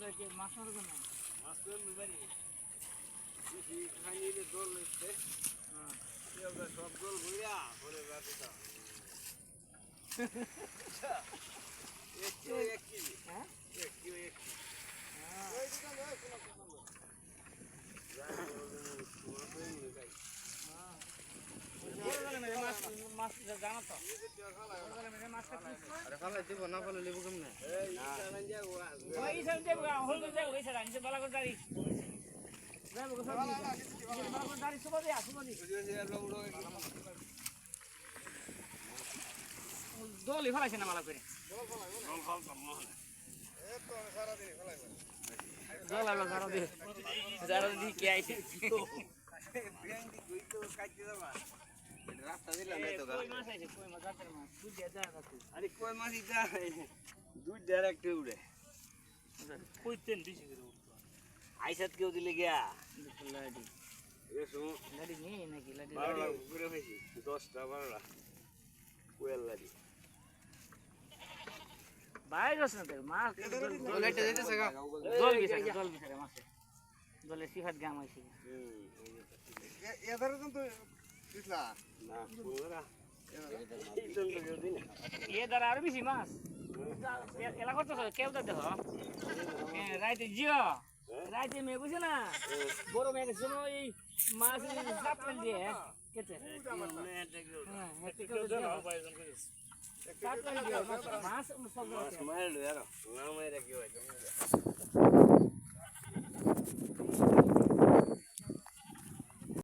মাছ মারবে না মাছ তো বাড়ি বেশি খাইলে জল হচ্ছে সব জল ভরিয়া পরে রাখে দাও এক কেজি হ্যাঁ এক কেজি মাছ জানো তো আরে খালাই দিব না খালে লেবু কেমনে ওই সব দেব হল তো দেব ওই সারা নিচে বালা করে দাঁড়ি যাবো সব বালা করে দাঁড়ি সুবা দিয়া সুবা দি দলি ফলাইছে না মালা করে জল আলো সারা দি যারা দি কে আইছে রাস্তা দিলাম না তো কই মাছ আইছে কই মাছ জাতের মাছ বুঝিয়া যা রাখু আরে কই মাছই যায় দুই ডাইরেক্ট উড়ে কইতেন বেশি করে উঠতো আইসাত কেউ দিলে গিয়া লাডি এসো লাডি নেই নাকি লাডি বারোটা ঘুরে হয়েছি 10টা 12টা কোয়েল লাডি বাইরে গেছ না তো মাছ লাইটটা দিতেছে গা জল বিছারে মাছে জলে সিফাত গাম আইছে এদারে তো দিছলা না পুরা এই তো কেউ দিনে এ দ্বারা আর বেশি মাছ এলা করতে কেউ তো দেখো রাইতে জিও রাইতে মেয়ে বুঝে না বড় মেয়ে শোনো এই মাছ সাপলেন দিয়ে কেটে হ্যাঁ হেঁটে কেউ সাপলেন দিয়ে মাছ সব মাছ মারলো यार না মাইরা কি হয়